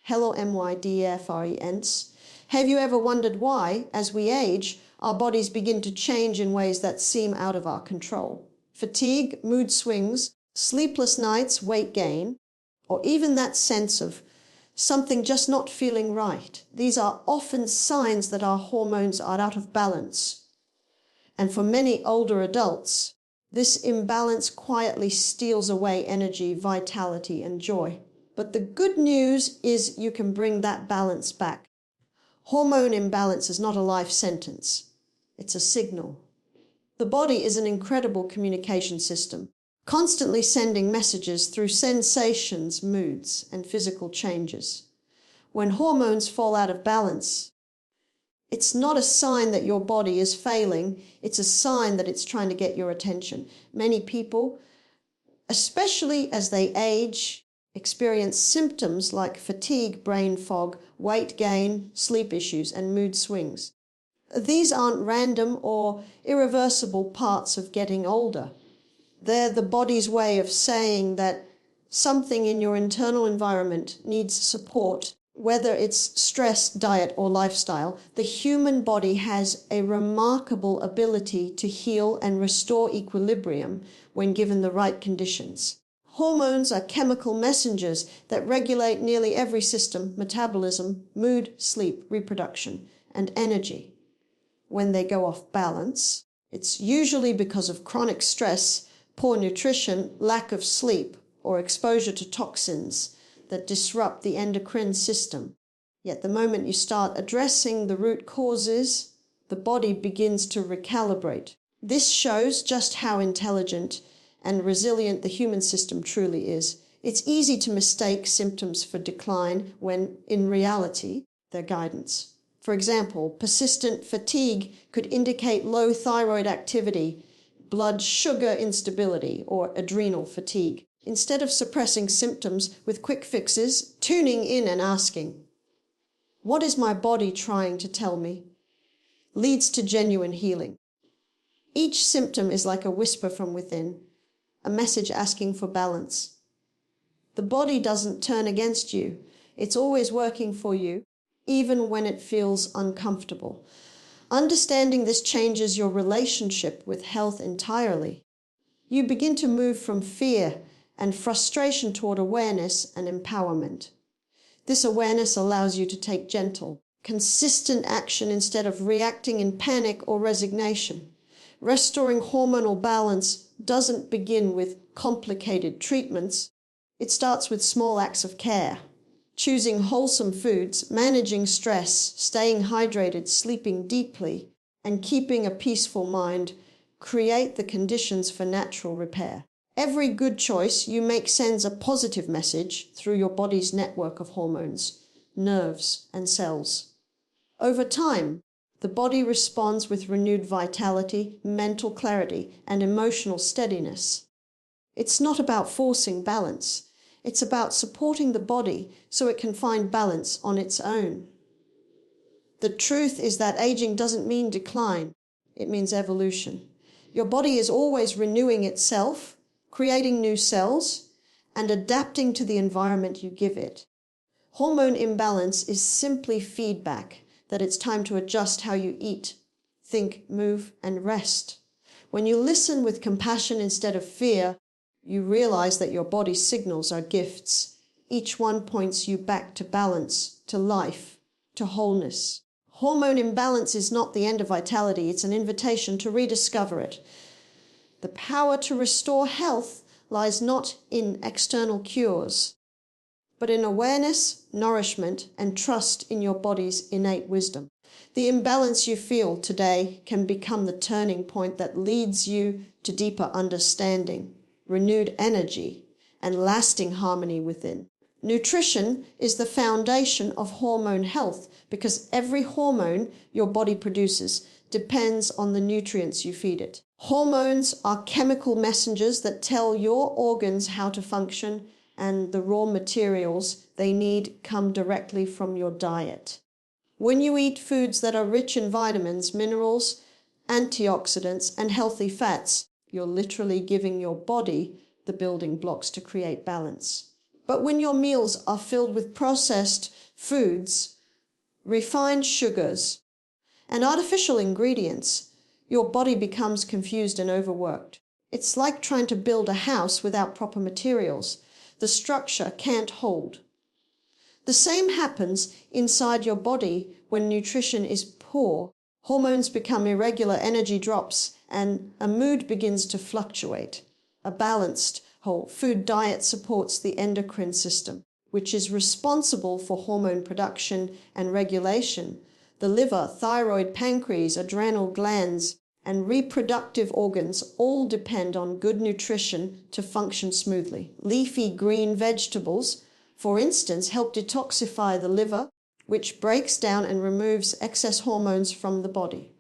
Hello, MYDFRENS. Have you ever wondered why, as we age, our bodies begin to change in ways that seem out of our control? Fatigue, mood swings, sleepless nights, weight gain, or even that sense of something just not feeling right. These are often signs that our hormones are out of balance. And for many older adults, this imbalance quietly steals away energy, vitality, and joy. But the good news is you can bring that balance back. Hormone imbalance is not a life sentence. It's a signal. The body is an incredible communication system, constantly sending messages through sensations, moods, and physical changes. When hormones fall out of balance, it's not a sign that your body is failing, it's a sign that it's trying to get your attention. Many people, especially as they age, experience symptoms like fatigue, brain fog, weight gain, sleep issues, and mood swings. These aren't random or irreversible parts of getting older. They're the body's way of saying that something in your internal environment needs support, whether it's stress, diet, or lifestyle. The human body has a remarkable ability to heal and restore equilibrium when given the right conditions. Hormones are chemical messengers that regulate nearly every system: metabolism, mood, sleep, reproduction, and energy. When they go off balance, it's usually because of chronic stress, poor nutrition, lack of sleep, or exposure to toxins that disrupt the endocrine system. Yet the moment you start addressing the root causes, the body begins to recalibrate. This shows just how intelligent and resilient the human system truly is. It's easy to mistake symptoms for decline when, in reality, they're guidance. For example, persistent fatigue could indicate low thyroid activity, blood sugar instability, or adrenal fatigue. Instead of suppressing symptoms with quick fixes, tuning in and asking, "What is my body trying to tell me?" leads to genuine healing. Each symptom is like a whisper from within, a message asking for balance. The body doesn't turn against you. It's always working for you, even when it feels uncomfortable. Understanding this changes your relationship with health entirely. You begin to move from fear and frustration toward awareness and empowerment. This awareness allows you to take gentle, consistent action instead of reacting in panic or resignation. Restoring hormonal balance doesn't begin with complicated treatments. It starts with small acts of care. Choosing wholesome foods, managing stress, staying hydrated, sleeping deeply, and keeping a peaceful mind create the conditions for natural repair. Every good choice you make sends a positive message through your body's network of hormones, nerves, and cells. Over time, the body responds with renewed vitality, mental clarity, and emotional steadiness. It's not about forcing balance. It's about supporting the body so it can find balance on its own. The truth is that aging doesn't mean decline. It means evolution. Your body is always renewing itself, creating new cells, and adapting to the environment you give it. Hormone imbalance is simply feedback that it's time to adjust how you eat, think, move, and rest. When you listen with compassion instead of fear, you realize that your body's signals are gifts. Each one points you back to balance, to life, to wholeness. Hormone imbalance is not the end of vitality, it's an invitation to rediscover it. The power to restore health lies not in external cures, but in awareness, nourishment, and trust in your body's innate wisdom. The imbalance you feel today can become the turning point that leads you to deeper understanding, renewed energy, and lasting harmony within. Nutrition is the foundation of hormone health because every hormone your body produces depends on the nutrients you feed it. Hormones are chemical messengers that tell your organs how to function, and the raw materials they need come directly from your diet. When you eat foods that are rich in vitamins, minerals, antioxidants, and healthy fats, you're literally giving your body the building blocks to create balance. But when your meals are filled with processed foods, refined sugars, and artificial ingredients, your body becomes confused and overworked. It's like trying to build a house without proper materials. The structure can't hold. The same happens inside your body when nutrition is poor. Hormones become irregular, energy drops, and a mood begins to fluctuate. A balanced whole food diet supports the endocrine system, which is responsible for hormone production and regulation. The liver, thyroid, pancreas, adrenal glands, and reproductive organs all depend on good nutrition to function smoothly. Leafy green vegetables, for instance, help detoxify the liver, which breaks down and removes excess hormones from the body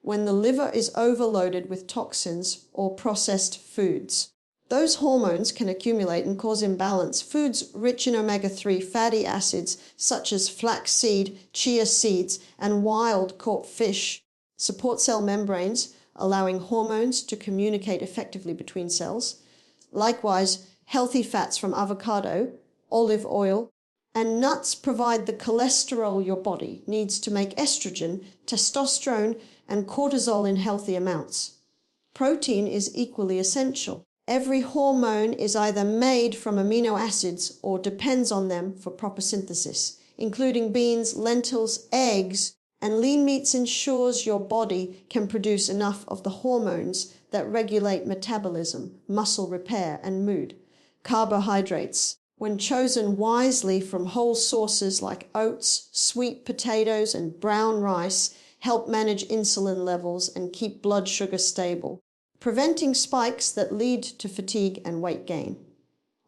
when the liver is overloaded with toxins or processed foods. Those hormones can accumulate and cause imbalance. Foods rich in omega-3 fatty acids such as flaxseed, chia seeds, and wild-caught fish support cell membranes, allowing hormones to communicate effectively between cells. Likewise, healthy fats from avocado, olive oil, and nuts provide the cholesterol your body needs to make estrogen, testosterone, and cortisol in healthy amounts. Protein is equally essential. Every hormone is either made from amino acids or depends on them for proper synthesis, including beans, lentils, eggs, and lean meats ensures your body can produce enough of the hormones that regulate metabolism, muscle repair, and mood. Carbohydrates, when chosen wisely from whole sources like oats, sweet potatoes, and brown rice, help manage insulin levels and keep blood sugar stable, preventing spikes that lead to fatigue and weight gain.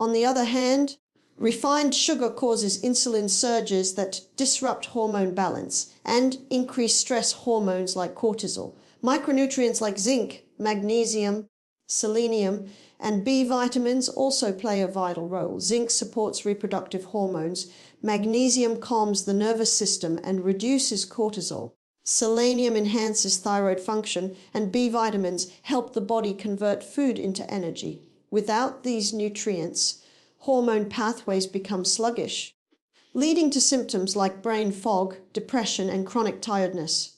On the other hand, refined sugar causes insulin surges that disrupt hormone balance and increase stress hormones like cortisol. Micronutrients like zinc, magnesium, selenium, and B vitamins also play a vital role. Zinc supports reproductive hormones. Magnesium calms the nervous system and reduces cortisol. Selenium enhances thyroid function, and B vitamins help the body convert food into energy. Without these nutrients, hormone pathways become sluggish, leading to symptoms like brain fog, depression, and chronic tiredness.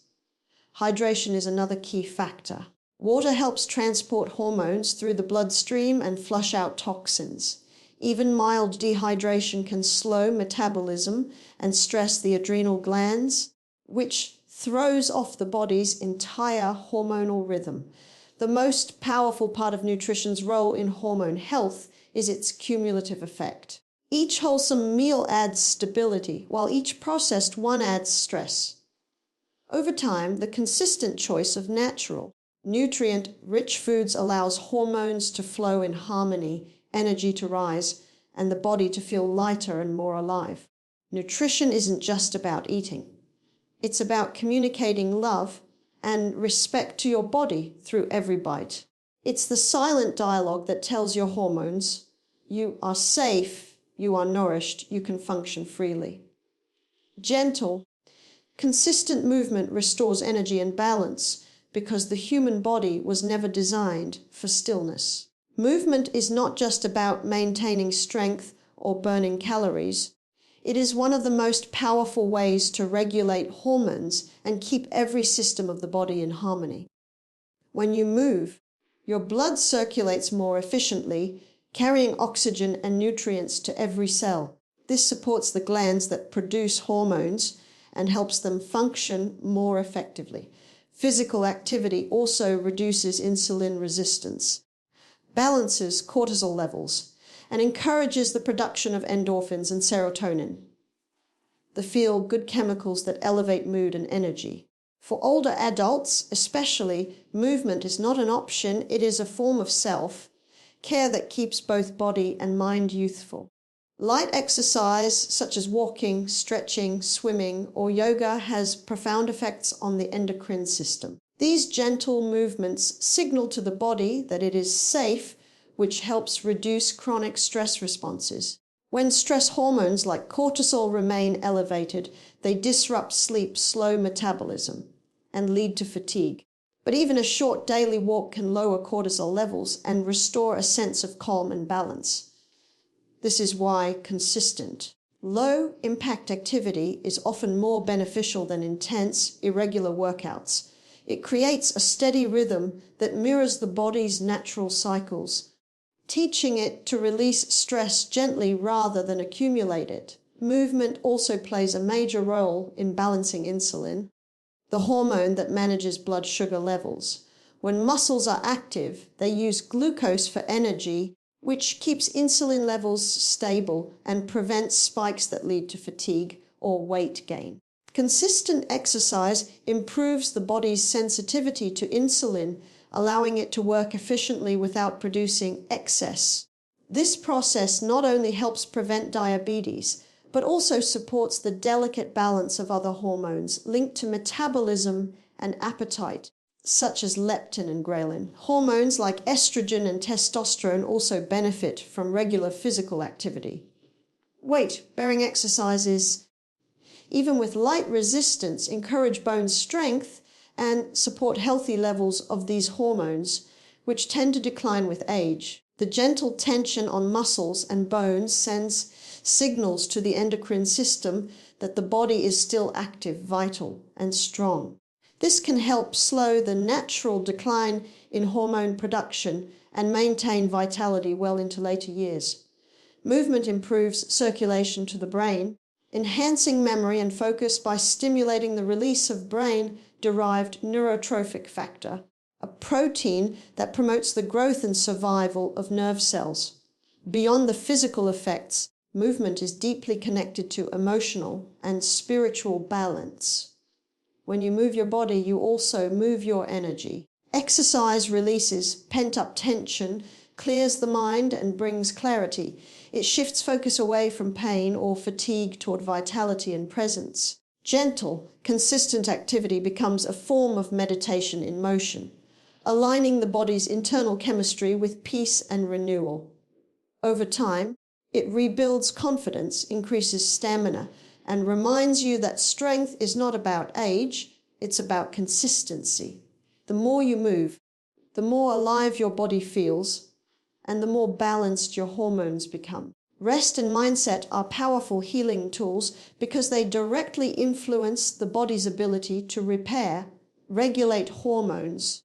Hydration is another key factor. Water helps transport hormones through the bloodstream and flush out toxins. Even mild dehydration can slow metabolism and stress the adrenal glands, which throws off the body's entire hormonal rhythm. The most powerful part of nutrition's role in hormone health is its cumulative effect. Each wholesome meal adds stability, while each processed one adds stress. Over time, the consistent choice of natural, nutrient-rich foods allows hormones to flow in harmony, energy to rise, and the body to feel lighter and more alive. Nutrition isn't just about eating. It's about communicating love and respect to your body through every bite. It's the silent dialogue that tells your hormones, you are safe, you are nourished, you can function freely. Gentle, consistent movement restores energy and balance because the human body was never designed for stillness. Movement is not just about maintaining strength or burning calories. It is one of the most powerful ways to regulate hormones and keep every system of the body in harmony. When you move, your blood circulates more efficiently, carrying oxygen and nutrients to every cell. This supports the glands that produce hormones and helps them function more effectively. Physical activity also reduces insulin resistance, balances cortisol levels, and encourages the production of endorphins and serotonin, the feel-good chemicals that elevate mood and energy. For older adults, especially, movement is not an option, it is a form of self-care that keeps both body and mind youthful. Light exercise, such as walking, stretching, swimming, or yoga, has profound effects on the endocrine system. These gentle movements signal to the body that it is safe, which helps reduce chronic stress responses. When stress hormones like cortisol remain elevated, they disrupt sleep, slow metabolism, and lead to fatigue. But even a short daily walk can lower cortisol levels and restore a sense of calm and balance. This is why consistent. Low impact activity is often more beneficial than intense, irregular workouts. It creates a steady rhythm that mirrors the body's natural cycles, teaching it to release stress gently rather than accumulate it. Movement also plays a major role in balancing insulin, the hormone that manages blood sugar levels. When muscles are active, they use glucose for energy, which keeps insulin levels stable and prevents spikes that lead to fatigue or weight gain. Consistent exercise improves the body's sensitivity to insulin, allowing it to work efficiently without producing excess. This process not only helps prevent diabetes, but also supports the delicate balance of other hormones linked to metabolism and appetite, such as leptin and ghrelin. Hormones like estrogen and testosterone also benefit from regular physical activity. Weight-bearing exercises, even with light resistance, encourage bone strength and support healthy levels of these hormones, which tend to decline with age. The gentle tension on muscles and bones sends signals to the endocrine system that the body is still active, vital, and strong. This can help slow the natural decline in hormone production and maintain vitality well into later years. Movement improves circulation to the brain, enhancing memory and focus by stimulating the release of brain-derived neurotrophic factor, a protein that promotes the growth and survival of nerve cells. Beyond the physical effects, movement is deeply connected to emotional and spiritual balance. When you move your body, you also move your energy. Exercise releases pent-up tension, clears the mind, and brings clarity. It shifts focus away from pain or fatigue toward vitality and presence. Gentle, consistent activity becomes a form of meditation in motion, aligning the body's internal chemistry with peace and renewal. Over time, it rebuilds confidence, increases stamina, and reminds you that strength is not about age, it's about consistency. The more you move, the more alive your body feels, and the more balanced your hormones become. Rest and mindset are powerful healing tools because they directly influence the body's ability to repair, regulate hormones,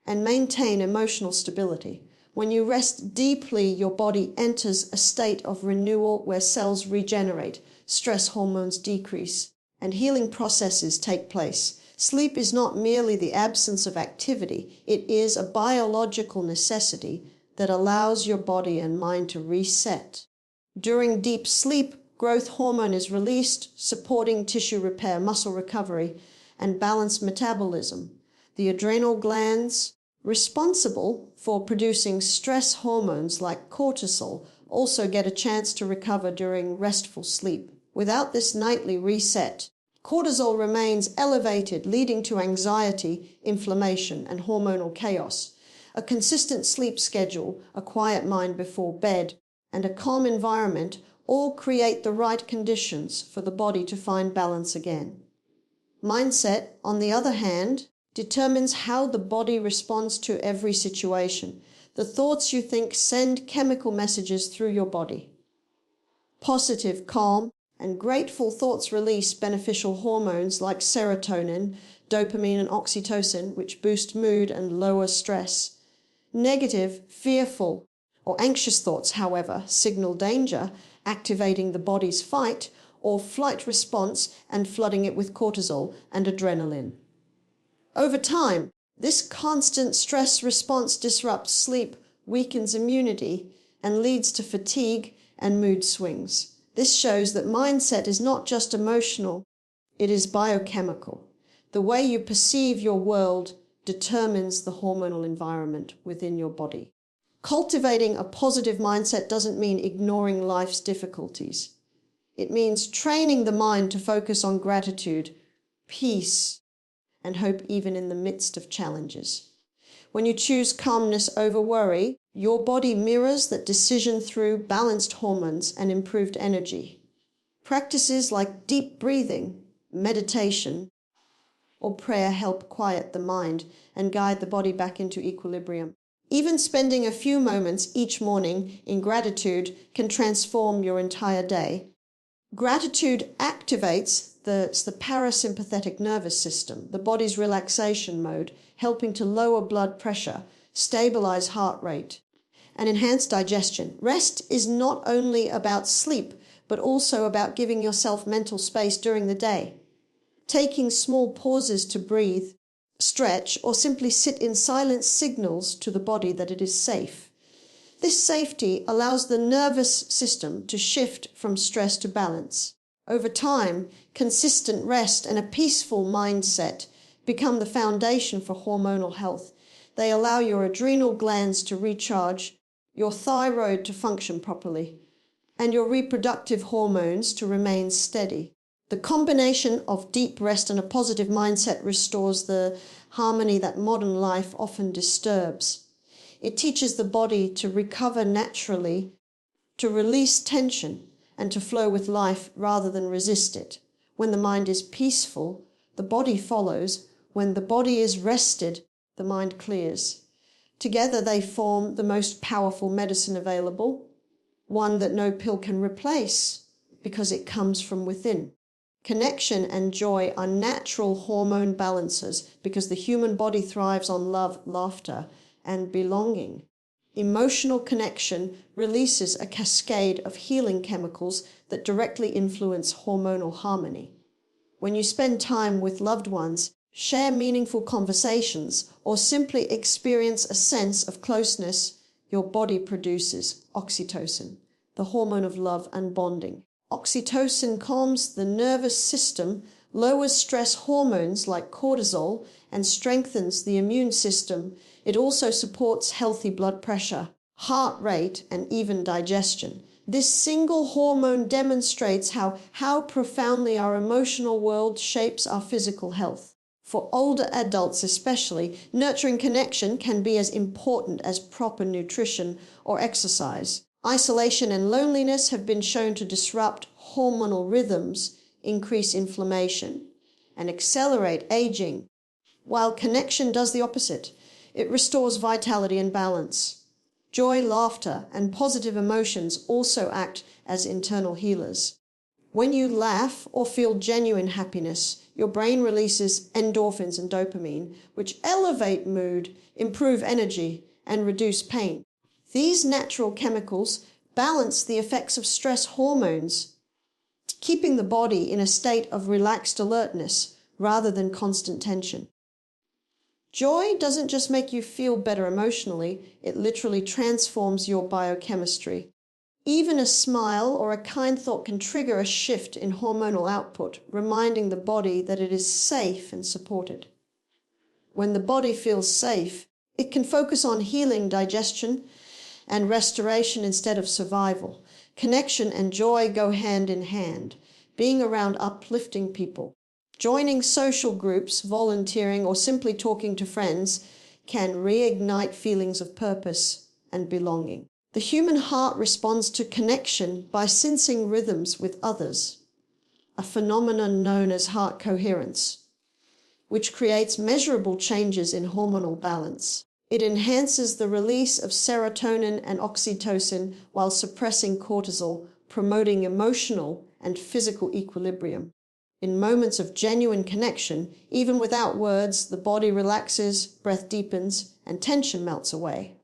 and maintain emotional stability. When you rest deeply, your body enters a state of renewal where cells regenerate, stress hormones decrease, and healing processes take place. Sleep is not merely the absence of activity, it is a biological necessity that allows your body and mind to reset. During deep sleep, growth hormone is released, supporting tissue repair, muscle recovery, and balanced metabolism. The adrenal glands, responsible for producing stress hormones like cortisol, also get a chance to recover during restful sleep. Without this nightly reset, cortisol remains elevated, leading to anxiety, inflammation, and hormonal chaos. A consistent sleep schedule, a quiet mind before bed, and a calm environment all create the right conditions for the body to find balance again. Mindset, on the other hand, determines how the body responds to every situation. The thoughts you think send chemical messages through your body. Positive, calm, and grateful thoughts release beneficial hormones like serotonin, dopamine, and oxytocin, which boost mood and lower stress. Negative, fearful, or anxious thoughts, however, signal danger, activating the body's fight or flight response and flooding it with cortisol and adrenaline. Over time, this constant stress response disrupts sleep, weakens immunity, and leads to fatigue and mood swings. This shows that mindset is not just emotional, it is biochemical. The way you perceive your world determines the hormonal environment within your body. Cultivating a positive mindset doesn't mean ignoring life's difficulties. It means training the mind to focus on gratitude, peace, and hope even in the midst of challenges. When you choose calmness over worry, your body mirrors that decision through balanced hormones and improved energy. Practices like deep breathing, meditation, or prayer help quiet the mind and guide the body back into equilibrium. Even spending a few moments each morning in gratitude can transform your entire day. Gratitude activates the parasympathetic nervous system, the body's relaxation mode, helping to lower blood pressure, stabilize heart rate, and enhance digestion. Rest is not only about sleep, but also about giving yourself mental space during the day. Taking small pauses to breathe, stretch, or simply sit in silence signals to the body that it is safe. This safety allows the nervous system to shift from stress to balance. Over time, consistent rest and a peaceful mindset become the foundation for hormonal health. They allow your adrenal glands to recharge, your thyroid to function properly, and your reproductive hormones to remain steady. The combination of deep rest and a positive mindset restores the harmony that modern life often disturbs. It teaches the body to recover naturally, to release tension, and to flow with life rather than resist it. When the mind is peaceful, the body follows. When the body is rested, the mind clears. Together they form the most powerful medicine available, one that no pill can replace because it comes from within. Connection and joy are natural hormone balancers because the human body thrives on love, laughter, and belonging. Emotional connection releases a cascade of healing chemicals that directly influence hormonal harmony. When you spend time with loved ones, share meaningful conversations, or simply experience a sense of closeness, your body produces oxytocin, the hormone of love and bonding. Oxytocin calms the nervous system, lowers stress hormones like cortisol, and strengthens the immune system. It also supports healthy blood pressure, heart rate, and even digestion. This single hormone demonstrates how profoundly our emotional world shapes our physical health. For older adults especially, nurturing connection can be as important as proper nutrition or exercise. Isolation and loneliness have been shown to disrupt hormonal rhythms, increase inflammation, and accelerate aging, while connection does the opposite. It restores vitality and balance. Joy, laughter, and positive emotions also act as internal healers. When you laugh or feel genuine happiness, your brain releases endorphins and dopamine, which elevate mood, improve energy, and reduce pain. These natural chemicals balance the effects of stress hormones, keeping the body in a state of relaxed alertness rather than constant tension. Joy doesn't just make you feel better emotionally, it literally transforms your biochemistry. Even a smile or a kind thought can trigger a shift in hormonal output, reminding the body that it is safe and supported. When the body feels safe, it can focus on healing, digestion, and restoration instead of survival. Connection and joy go hand in hand. Being around uplifting people, joining social groups, volunteering, or simply talking to friends can reignite feelings of purpose and belonging. The human heart responds to connection by sensing rhythms with others, a phenomenon known as heart coherence, which creates measurable changes in hormonal balance. It enhances the release of serotonin and oxytocin while suppressing cortisol, promoting emotional and physical equilibrium. In moments of genuine connection, even without words, the body relaxes, breath deepens, and tension melts away.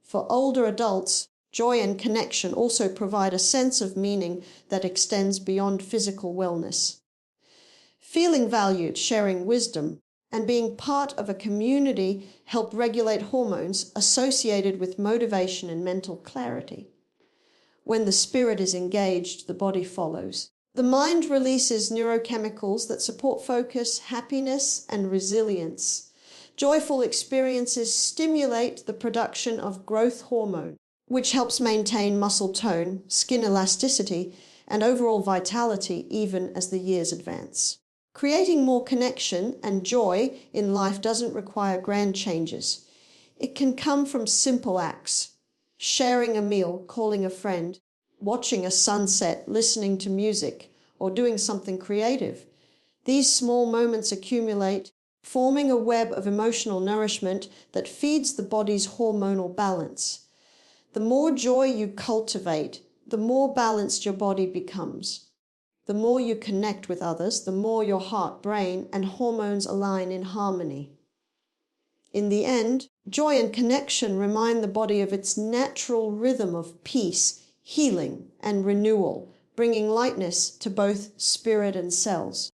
For older adults, joy and connection also provide a sense of meaning that extends beyond physical wellness. Feeling valued, sharing wisdom, and being part of a community help regulate hormones associated with motivation and mental clarity. When the spirit is engaged, the body follows. The mind releases neurochemicals that support focus, happiness, and resilience. Joyful experiences stimulate the production of growth hormone, which helps maintain muscle tone, skin elasticity, and overall vitality even as the years advance. Creating more connection and joy in life doesn't require grand changes. It can come from simple acts: sharing a meal, calling a friend, watching a sunset, listening to music, or doing something creative. These small moments accumulate, forming a web of emotional nourishment that feeds the body's hormonal balance. The more joy you cultivate, the more balanced your body becomes. The more you connect with others, the more your heart, brain, and hormones align in harmony. In the end, joy and connection remind the body of its natural rhythm of peace, healing, and renewal, bringing lightness to both spirit and cells.